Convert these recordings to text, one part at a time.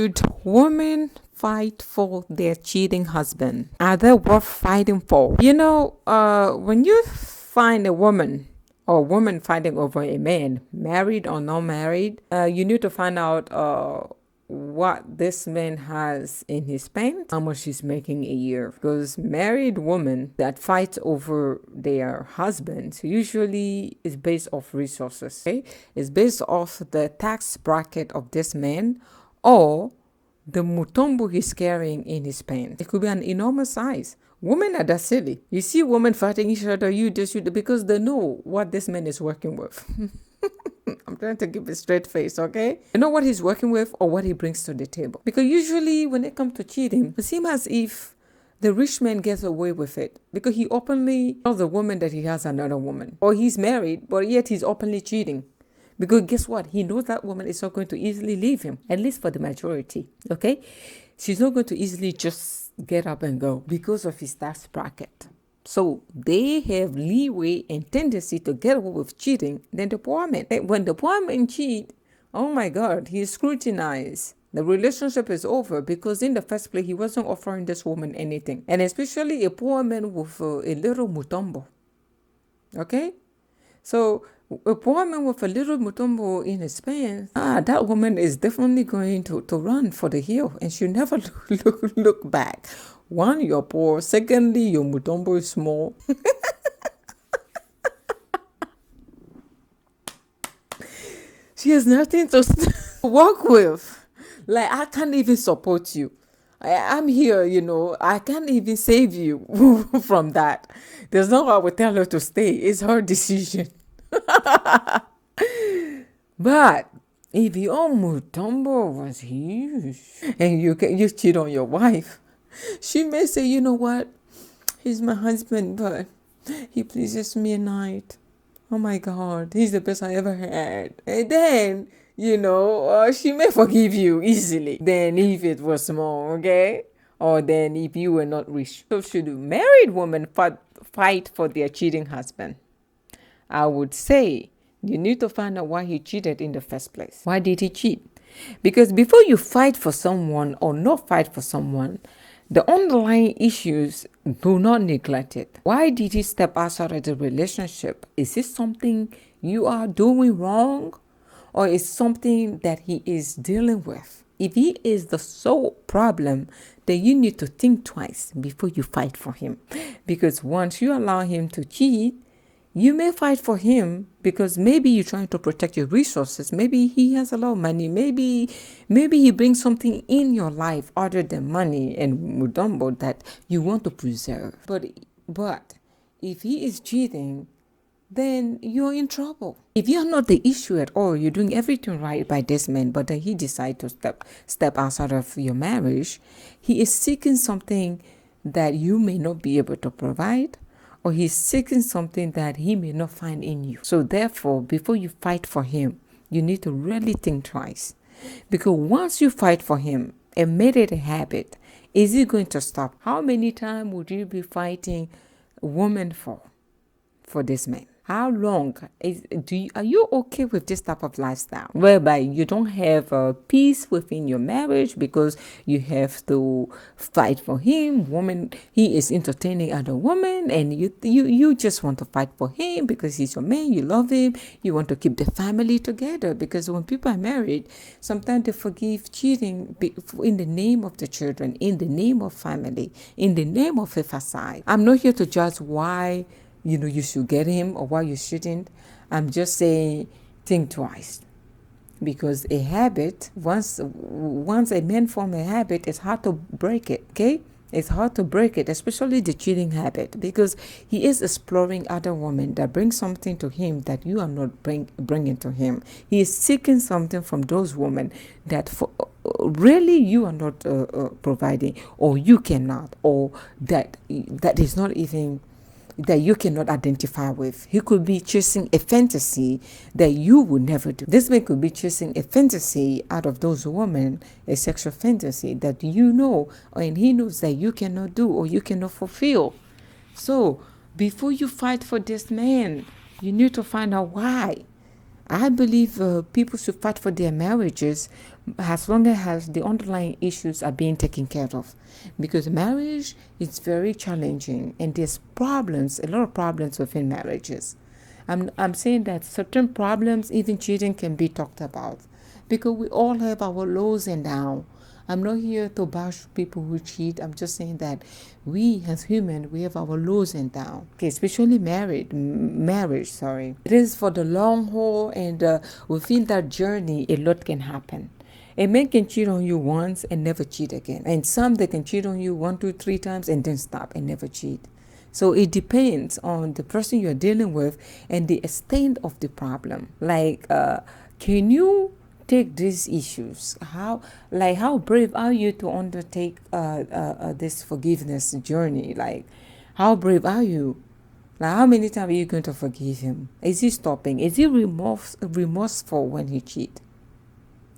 Should women fight for their cheating husband? Are they worth fighting for? When you find a woman or woman fighting over a man, married or not married, you need to find out what this man has in his bank, how much he's making a year. Because married women that fight over their husbands usually is based off resources. Okay? It's based off the tax bracket of this man or the mutombo he's carrying in his pants. It could be an enormous size. Women are that silly. You see women fighting each other, because they know what this man is working with. I'm trying to give a straight face, okay? You know what he's working with or what he brings to the table. Because usually when it comes to cheating, it seems as if the rich man gets away with it because he openly tells the woman that he has another woman. Or he's married, but yet he's openly cheating. Because guess what? He knows that woman is not going to easily leave him, at least for the majority, okay? She's not going to easily just get up and go because of his tax bracket. So they have leeway and tendency to get away with cheating than the poor man. When the poor man cheat, oh my God, he is scrutinized. The relationship is over because in the first place, he wasn't offering this woman anything. And especially a poor man with a little mutombo. Okay? So a poor man with a little mutombo in his pants, that woman is definitely going to run for the hill and she'll never look back. One, you're poor. Secondly, your mutombo is small. She has nothing to work with. Like, I can't even support you. I'm here, I can't even save you from that. There's no way I would tell her to stay. It's her decision. But if your mutombo was huge and you cheat on your wife, she may say, you know what? He's my husband, but he pleases me at night. Oh my God, he's the best I ever had. And then, she may forgive you easily than if it was small, okay? Or then if you were not rich. So should a married woman fight for their cheating husband? I would say you need to find out why he cheated in the first place. Why did he cheat? Because before you fight for someone or not fight for someone, the underlying issues, do not neglect it. Why did he step outside of the relationship? Is this something you are doing wrong? Or is something that he is dealing with? If he is the sole problem, then you need to think twice before you fight for him. Because once you allow him to cheat, you may fight for him because maybe you're trying to protect your resources. Maybe he has a lot of money. Maybe he brings something in your life other than money and mudombo that you want to preserve. But if he is cheating, then you're in trouble. If you're not the issue at all, you're doing everything right by this man, but then he decides to step outside of your marriage, he is seeking something that you may not be able to provide, or he's seeking something that he may not find in you. So therefore, before you fight for him, you need to really think twice. Because once you fight for him and made it a habit, is it going to stop? How many times would you be fighting a woman for this man? How long? Are you okay with this type of lifestyle? Whereby you don't have peace within your marriage because you have to fight for him. He is entertaining other women and you just want to fight for him because he's your man, you love him, you want to keep the family together. Because when people are married, sometimes they forgive cheating in the name of the children, in the name of family, in the name of a facade. I'm not here to judge why you should get him or why you shouldn't. I'm just saying, think twice. Because a habit, once a man forms a habit, it's hard to break it, okay? It's hard to break it, especially the cheating habit, because he is exploring other women that bring something to him that you are not bringing to him. He is seeking something from those women that really you are not providing, or you cannot, or that is not even that you cannot identify with. He could be chasing a fantasy that you would never do. This man could be chasing a fantasy out of those women, a sexual fantasy that and he knows that you cannot do or you cannot fulfill. So before you fight for this man, you need to find out why. I believe people should fight for their marriages as long as the underlying issues are being taken care of. Because marriage is very challenging and there's problems, a lot of problems within marriages. I'm saying that certain problems, even cheating, can be talked about because we all have our lows and downs. I'm not here to bash people who cheat. I'm just saying that we as humans, we have our lows and downs. Okay, especially marriage, sorry. It is for the long haul, and within that journey, a lot can happen. A man can cheat on you once and never cheat again. And some, they can cheat on you 1, 2, 3 times and then stop and never cheat. So it depends on the person you're dealing with and the extent of the problem. Like, can you take these issues? How brave are you to undertake this forgiveness journey? Like, how brave are you? Like, how many times are you going to forgive him? Is he stopping? Is he remorseful when he cheats?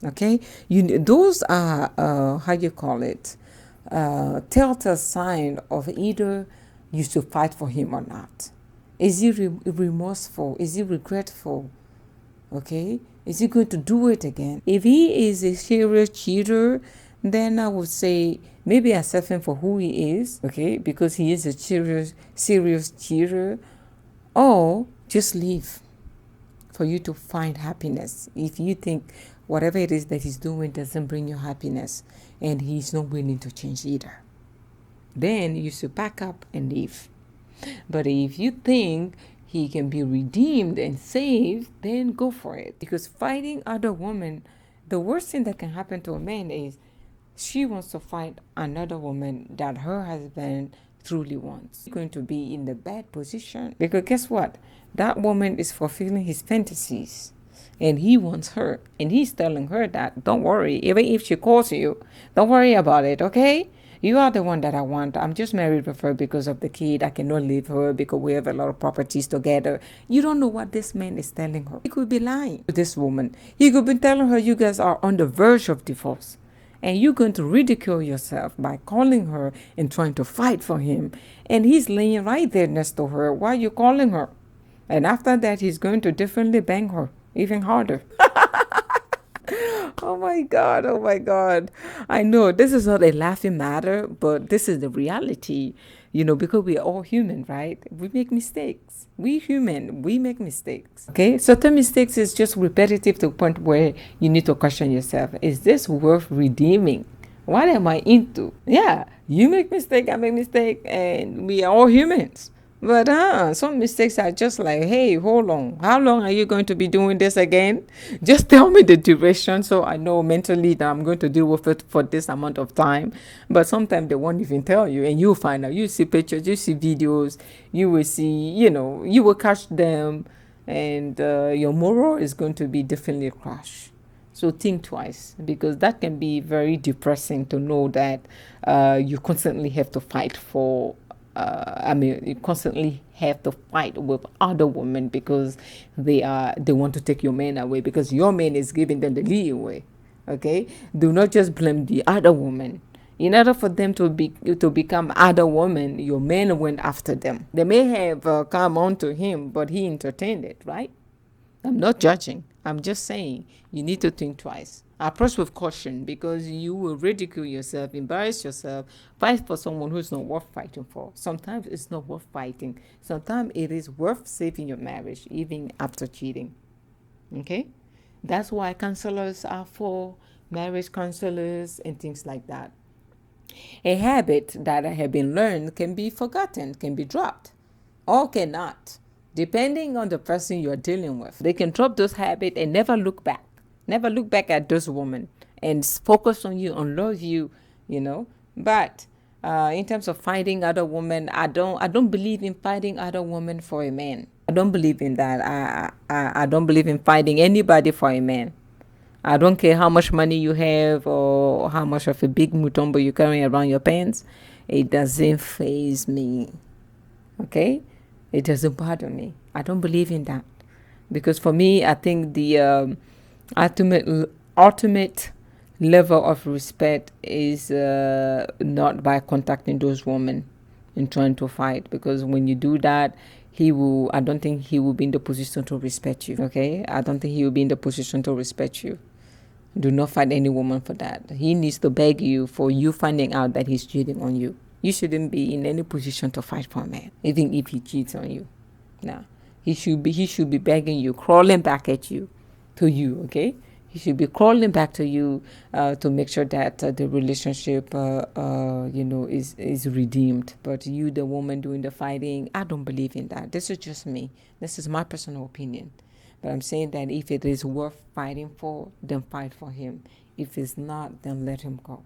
Okay, those are how you call it, telltale sign of either you should fight for him or not. Is he remorseful? Is he regretful? Okay, is he going to do it again? If he is a serious cheater, then I would say maybe accept him for who he is, okay, because he is a serious cheater, or just leave for you to find happiness. If you think whatever it is that he's doing doesn't bring you happiness and he's not willing to change either, then you should pack up and leave. But if you think he can be redeemed and saved, then go for it. Because fighting other women, the worst thing that can happen to a man is she wants to fight another woman that her husband truly wants. He's going to be in the bad position. Because guess what? That woman is fulfilling his fantasies. And he wants her. And he's telling her that, don't worry. Even if she calls you, don't worry about it, okay? You are the one that I want. I'm just married with her because of the kid. I cannot leave her because we have a lot of properties together. You don't know what this man is telling her. He could be lying to this woman. He could be telling her you guys are on the verge of divorce. And you're going to ridicule yourself by calling her and trying to fight for him. And he's laying right there next to her while you're calling her. And after that, he's going to definitely bang her even harder. Oh my God, oh my God. I know this is not a laughing matter, but this is the reality, because we are all human, right? We make mistakes. We human, we make mistakes. Okay, certain mistakes is just repetitive to the point where you need to question yourself. Is this worth redeeming? What am I into? Yeah, you make mistake, I make mistake, and we are all humans. But some mistakes are just like, hey, hold on. How long are you going to be doing this again? Just tell me the duration so I know mentally that I'm going to deal with it for this amount of time. But sometimes they won't even tell you, and you'll find out. You see pictures, you see videos, you will see, you will catch them, and your moral is going to be definitely crushed. So think twice, because that can be very depressing to know that you constantly have to fight for you constantly have to fight with other women because they want to take your man away because your man is giving them the leeway. Okay, do not just blame the other woman. In order for them to become other women, your man went after them. They may have come on to him, but he entertained it, right? I'm not judging. I'm just saying you need to think twice. Approach with caution because you will ridicule yourself, embarrass yourself, fight for someone who's not worth fighting for. Sometimes it's not worth fighting. Sometimes it is worth saving your marriage, even after cheating. Okay? That's why counselors are for marriage counselors and things like that. A habit that have been learned can be forgotten, can be dropped, or cannot, depending on the person you're dealing with. They can drop those habits and never look back. Never look back at those women and focus on you and love you, But in terms of fighting other women, I don't believe in fighting other women for a man. I don't believe in that. I don't believe in fighting anybody for a man. I don't care how much money you have or how much of a big mutombo you carry around your pants. It doesn't faze me. Okay? It doesn't bother me. I don't believe in that. Because for me, I think the ultimate level of respect is not by contacting those women and trying to fight, because when you do that, I don't think he will be in the position to respect you. Okay, I don't think he will be in the position to respect you. Do not fight any woman for that. He needs to beg you for you finding out that he's cheating on you. You shouldn't be in any position to fight for a man, even if he cheats on you. Now, he should be begging you, crawling back at you, to you. Okay, he should be crawling back to you to make sure that the relationship, is redeemed. But you, the woman doing the fighting, I don't believe in that. This is just me. This is my personal opinion. But I'm saying that if it is worth fighting for, then fight for him. If it's not, then let him go.